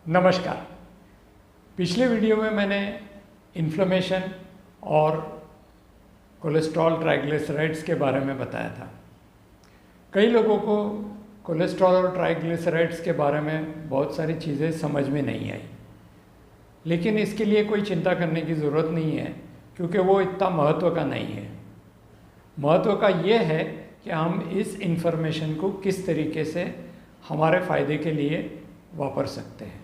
नमस्कार। पिछले वीडियो में मैंने इन्फ्लेमेशन और कोलेस्ट्रॉल ट्राइग्लिसराइड्स के बारे में बताया था। कई लोगों को कोलेस्ट्रॉल और ट्राइग्लिसराइड्स के बारे में बहुत सारी चीज़ें समझ में नहीं आई, लेकिन इसके लिए कोई चिंता करने की ज़रूरत नहीं है क्योंकि वो इतना महत्व का नहीं है। महत्व का ये है कि हम इस इन्फॉर्मेशन को किस तरीके से हमारे फ़ायदे के लिए वापर सकते हैं।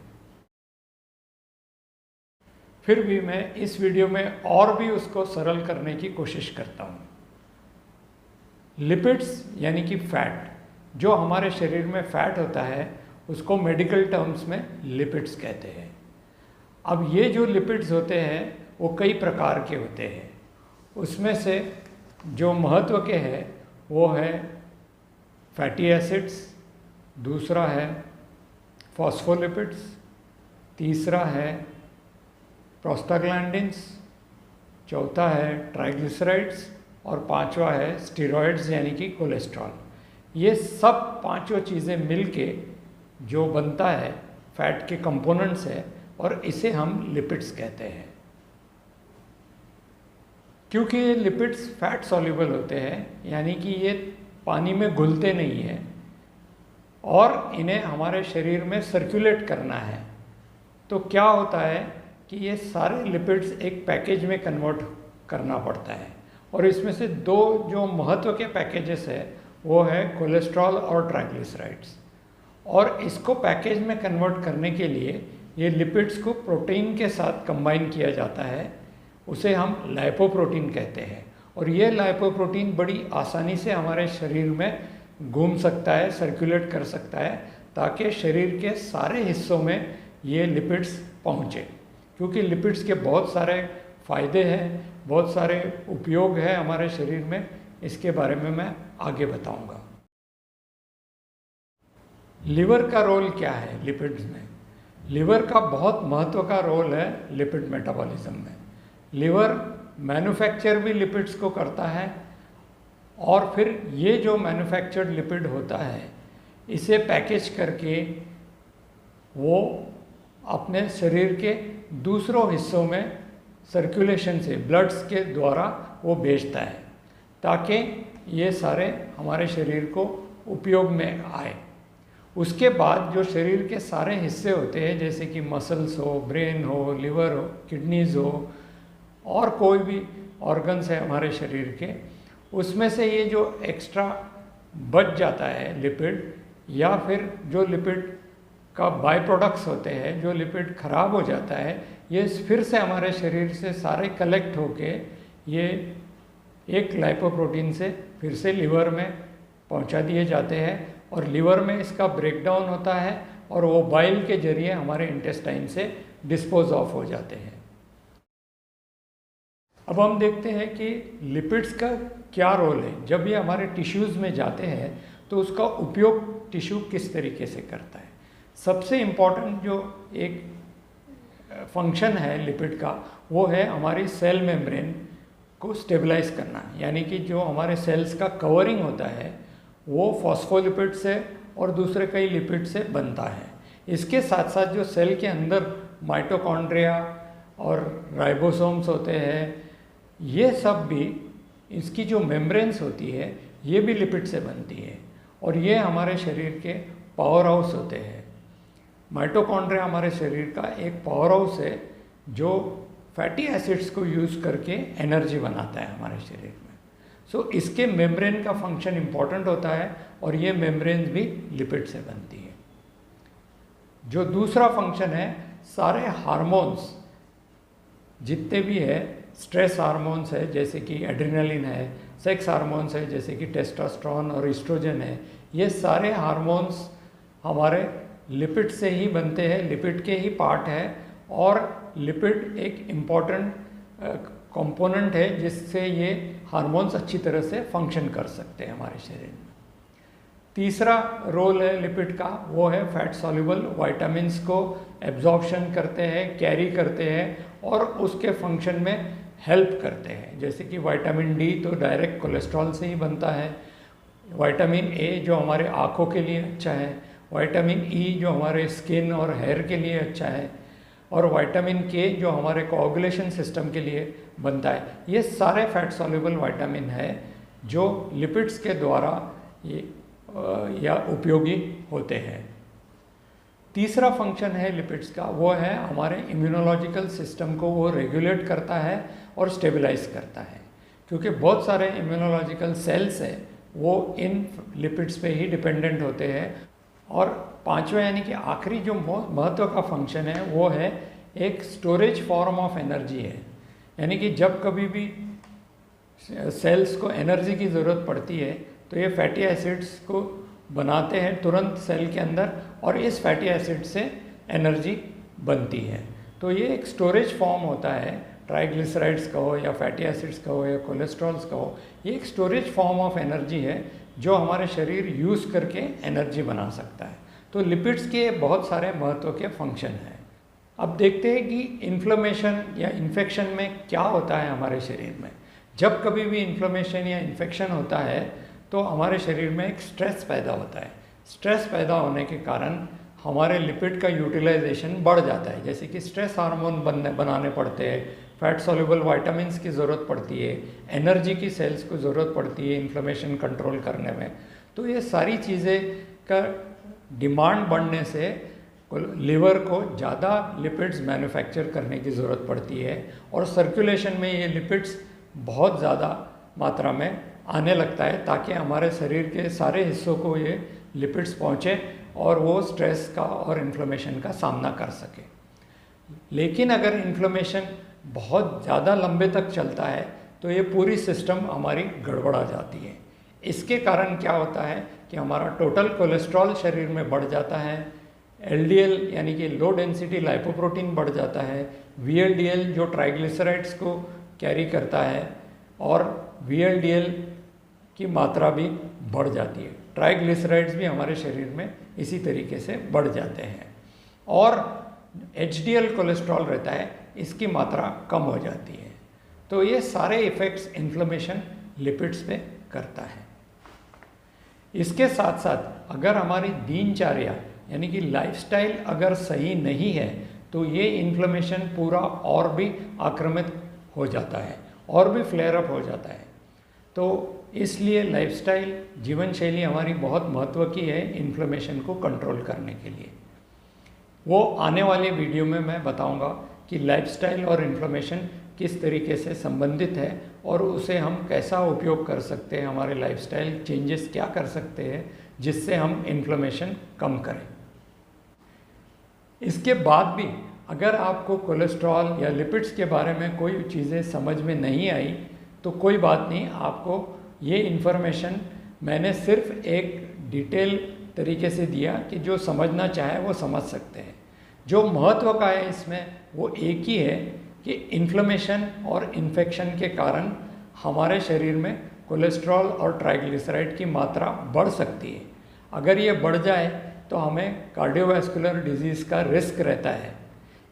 फिर भी मैं इस वीडियो में और भी उसको सरल करने की कोशिश करता हूँ। लिपिड्स यानी कि फैट, जो हमारे शरीर में फैट होता है उसको मेडिकल टर्म्स में लिपिड्स कहते हैं। अब ये जो लिपिड्स होते हैं वो कई प्रकार के होते हैं। उसमें से जो महत्व के हैं वो है फैटी एसिड्स, दूसरा है फॉस्फोलिपिड्स, तीसरा है प्रोस्टाग्लैंडिन्स, चौथा है ट्राइग्लिसराइड्स और पांचवा है स्टेरॉइड्स यानी कि कोलेस्ट्रॉल। ये सब पांचों चीज़ें मिलके जो बनता है फैट के कंपोनेंट्स है और इसे हम लिपिड्स कहते हैं। क्योंकि ये लिपिड्स फैट सॉल्युबल होते हैं यानी कि ये पानी में घुलते नहीं हैं और इन्हें हमारे शरीर में सर्कुलेट करना है, तो क्या होता है कि ये सारे लिपिड्स एक पैकेज में कन्वर्ट करना पड़ता है। और इसमें से दो जो महत्व के पैकेजेस है वो है कोलेस्ट्रॉल और ट्राइग्लिसराइड्स। और इसको पैकेज में कन्वर्ट करने के लिए ये लिपिड्स को प्रोटीन के साथ कंबाइन किया जाता है, उसे हम लाइपोप्रोटीन कहते हैं। और ये लाइपोप्रोटीन बड़ी आसानी से हमारे शरीर में घूम सकता है, सर्कुलेट कर सकता है, ताकि शरीर के सारे हिस्सों में ये लिपिड्स पहुँचे। क्योंकि लिपिड्स के बहुत सारे फ़ायदे हैं, बहुत सारे उपयोग है हमारे शरीर में, इसके बारे में मैं आगे बताऊंगा। लिवर का रोल क्या है लिपिड्स में? लिवर का बहुत महत्व का रोल है लिपिड मेटाबॉलिज्म में। लिवर मैन्युफैक्चर भी लिपिड्स को करता है और फिर ये जो मैन्युफैक्चर्ड लिपिड होता है इसे पैकेज करके वो अपने शरीर के दूसरों हिस्सों में सर्कुलेशन से ब्लड्स के द्वारा वो भेजता है ताकि ये सारे हमारे शरीर को उपयोग में आए। उसके बाद जो शरीर के सारे हिस्से होते हैं जैसे कि मसल्स हो, ब्रेन हो, लिवर हो, किडनीज़ हो और कोई भी ऑर्गन्स है हमारे शरीर के, उसमें से ये जो एक्स्ट्रा बच जाता है लिपिड या फिर जो लिपिड का बाय प्रोडक्ट्स होते हैं, जो लिपिड खराब हो जाता है, ये फिर से हमारे शरीर से सारे कलेक्ट होके ये एक लाइपोप्रोटीन से फिर से लिवर में पहुंचा दिए जाते हैं और लिवर में इसका ब्रेकडाउन होता है और वो बाइल के जरिए हमारे इंटेस्टाइन से डिस्पोज ऑफ हो जाते हैं। अब हम देखते हैं कि लिपिड्स का क्या रोल है। जब ये हमारे टिश्यूज़ में जाते हैं तो उसका उपयोग टिश्यू किस तरीके से करता है। सबसे इम्पॉर्टेंट जो एक फंक्शन है लिपिड का वो है हमारी सेल मेम्ब्रेन को स्टेबलाइज करना, यानी कि जो हमारे सेल्स का कवरिंग होता है वो फॉस्फोलिपिड से और दूसरे कई लिपिड से बनता है। इसके साथ साथ जो सेल के अंदर माइटोकॉन्ड्रिया और राइबोसोम्स होते हैं, ये सब भी इसकी जो मेम्ब्रेन्स होती है ये भी लिपिड से बनती है और ये हमारे शरीर के पावर हाउस होते हैं। माइटोकॉन्ड्रिया हमारे शरीर का एक पावर हाउस है जो फैटी एसिड्स को यूज़ करके एनर्जी बनाता है हमारे शरीर में। सो इसके मेम्ब्रेन का फंक्शन इम्पॉर्टेंट होता है और ये मेम्ब्रेन भी लिपिड से बनती है। जो दूसरा फंक्शन है, सारे हार्मोन्स जितने भी है, स्ट्रेस हार्मोन्स है जैसे कि एड्रेनलिन है, सेक्स हार्मोन्स है जैसे कि टेस्टोस्टेरोन और एस्ट्रोजन है, ये सारे हार्मोन्स हमारे लिपिड से ही बनते हैं, लिपिड के ही पार्ट है। और लिपिड एक इम्पॉर्टेंट कंपोनेंट है जिससे ये हार्मोन्स अच्छी तरह से फंक्शन कर सकते हैं हमारे शरीर में। तीसरा रोल है लिपिड का, वो है फैट सॉल्युबल। विटामिन्स को एब्जॉर्प्शन करते हैं, कैरी करते हैं और उसके फंक्शन में हेल्प करते हैं। जैसे कि विटामिन डी तो डायरेक्ट कोलेस्ट्रॉल से ही बनता है। विटामिन ए जो हमारे आँखों के लिए अच्छा है, विटामिन ई जो हमारे स्किन और हेयर के लिए अच्छा है, और विटामिन के जो हमारे कोआगुलेशन सिस्टम के लिए बनता है। ये सारे फैट सॉल्युबल विटामिन है जो लिपिड्स के द्वारा ये या उपयोगी होते हैं। तीसरा फंक्शन है लिपिड्स का, वो है हमारे इम्यूनोलॉजिकल सिस्टम को वो रेगुलेट करता है और स्टेबलाइज करता है, क्योंकि बहुत सारे इम्यूनोलॉजिकल सेल्स हैं वो इन लिपिड्स पे ही डिपेंडेंट होते हैं। और पांचवा यानी कि आखिरी जो महत्व का फंक्शन है वो है एक स्टोरेज फॉर्म ऑफ एनर्जी है, यानी कि जब कभी भी सेल्स को एनर्जी की ज़रूरत पड़ती है तो ये फैटी एसिड्स को बनाते हैं तुरंत सेल के अंदर, और इस फैटी एसिड से एनर्जी बनती है। तो ये एक स्टोरेज फॉर्म होता है, ट्राइग्लिसराइड्स का हो या फैटी एसिड्स का हो या कोलेस्ट्रॉल्स का हो, ये एक स्टोरेज फॉर्म ऑफ एनर्जी है जो हमारे शरीर यूज़ करके एनर्जी बना सकता है। तो लिपिड्स के बहुत सारे महत्व के फंक्शन हैं। अब देखते हैं कि इन्फ्लेमेशन या इन्फेक्शन में क्या होता है हमारे शरीर में। जब कभी भी इन्फ्लेमेशन या इन्फेक्शन होता है तो हमारे शरीर में एक स्ट्रेस पैदा होता है। स्ट्रेस पैदा होने के कारण हमारे लिपिड का यूटिलाइजेशन बढ़ जाता है, जैसे कि स्ट्रेस हार्मोन बनाने पड़ते हैं, फैट सॉल्युबल विटामिन्स की ज़रूरत पड़ती है, एनर्जी की सेल्स को ज़रूरत पड़ती है इन्फ्लेमेशन कंट्रोल करने में। तो ये सारी चीज़ें का डिमांड बढ़ने से लिवर को ज़्यादा लिपिड्स मैन्युफैक्चर करने की ज़रूरत पड़ती है, और सर्कुलेशन में ये लिपिड्स बहुत ज़्यादा मात्रा में आने लगता है ताकि हमारे शरीर के सारे हिस्सों को ये लिपिड्स पहुँचे और वो स्ट्रेस का और इन्फ्लेमेशन का सामना कर सके। लेकिन अगर इन्फ्लेमेशन बहुत ज़्यादा लंबे तक चलता है तो ये पूरी सिस्टम हमारी गड़बड़ा जाती है। इसके कारण क्या होता है कि हमारा टोटल कोलेस्ट्रॉल शरीर में बढ़ जाता है, एलडीएल यानी कि लो डेंसिटी लाइपोप्रोटीन बढ़ जाता है, वीएलडीएल जो ट्राइग्लिसराइड्स को कैरी करता है, और वीएलडीएल की मात्रा भी बढ़ जाती है। ट्राइग्लिसराइड्स भी हमारे शरीर में इसी तरीके से बढ़ जाते हैं, और एचडीएल कोलेस्ट्रॉल रहता है, इसकी मात्रा कम हो जाती है। तो ये सारे इफ़ेक्ट्स इन्फ्लेमेशन लिपिड्स पे करता है। इसके साथ साथ अगर हमारी दिनचर्या यानी कि लाइफस्टाइल अगर सही नहीं है तो ये इन्फ्लेमेशन पूरा और भी आक्रामित हो जाता है और भी फ्लेयर अप हो जाता है। तो इसलिए लाइफस्टाइल जीवन शैली हमारी बहुत महत्व की है इन्फ्लेमेशन को कंट्रोल करने के लिए। वो आने वाले वीडियो में मैं बताऊंगा कि लाइफस्टाइल और इन्फ्लेमेशन किस तरीके से संबंधित है और उसे हम कैसा उपयोग कर सकते हैं, हमारे लाइफस्टाइल चेंजेस क्या कर सकते हैं जिससे हम इन्फ्लेमेशन कम करें। इसके बाद भी अगर आपको कोलेस्ट्रॉल या लिपिड्स के बारे में कोई चीज़ें समझ में नहीं आई तो कोई बात नहीं, आपको ये इन्फॉर्मेशन मैंने सिर्फ एक डिटेल तरीके से दिया कि जो समझना चाहे वो समझ सकते हैं। जो महत्व का है इसमें वो एक ही है कि इन्फ्लेमेशन और इन्फेक्शन के कारण हमारे शरीर में कोलेस्ट्रॉल और ट्राइग्लिसराइड की मात्रा बढ़ सकती है। अगर ये बढ़ जाए तो हमें कार्डियोवैस्कुलर डिजीज़ का रिस्क रहता है।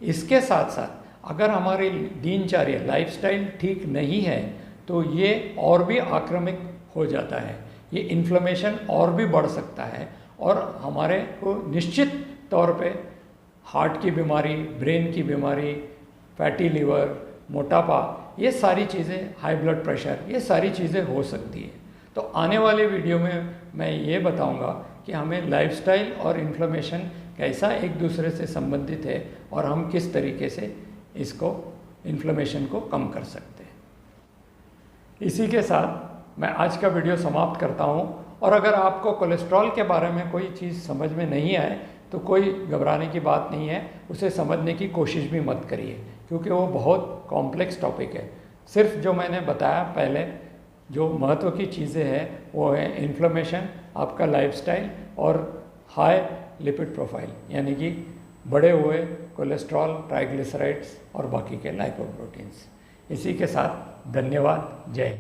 इसके साथ साथ अगर हमारी दिनचर्या लाइफस्टाइल ठीक नहीं है तो ये और भी आक्रामक हो जाता है, ये इन्फ्लेमेशन और भी बढ़ सकता है और हमारे को निश्चित तौर पे हार्ट की बीमारी, ब्रेन की बीमारी, फैटी लिवर, मोटापा, ये सारी चीज़ें, हाई ब्लड प्रेशर, ये सारी चीज़ें हो सकती है। तो आने वाले वीडियो में मैं ये बताऊंगा कि हमें लाइफस्टाइल और इन्फ्लेमेशन कैसा एक दूसरे से संबंधित है और हम किस तरीके से इसको इन्फ्लेमेशन को कम कर सकते हैं। इसी के साथ मैं आज का वीडियो समाप्त करता हूँ, और अगर आपको कोलेस्ट्रॉल के बारे में कोई चीज़ समझ में नहीं आए तो कोई घबराने की बात नहीं है, उसे समझने की कोशिश भी मत करिए क्योंकि वो बहुत कॉम्प्लेक्स टॉपिक है। सिर्फ जो मैंने बताया पहले जो महत्व की चीज़ें हैं वो है इन्फ्लेमेशन, आपका लाइफस्टाइल और हाई लिपिड प्रोफाइल यानी कि बढ़े हुए कोलेस्ट्रॉल, ट्राइग्लिसराइड्स और बाकी के लाइपोप्रोटीन्स। इसी के साथ धन्यवाद, जय।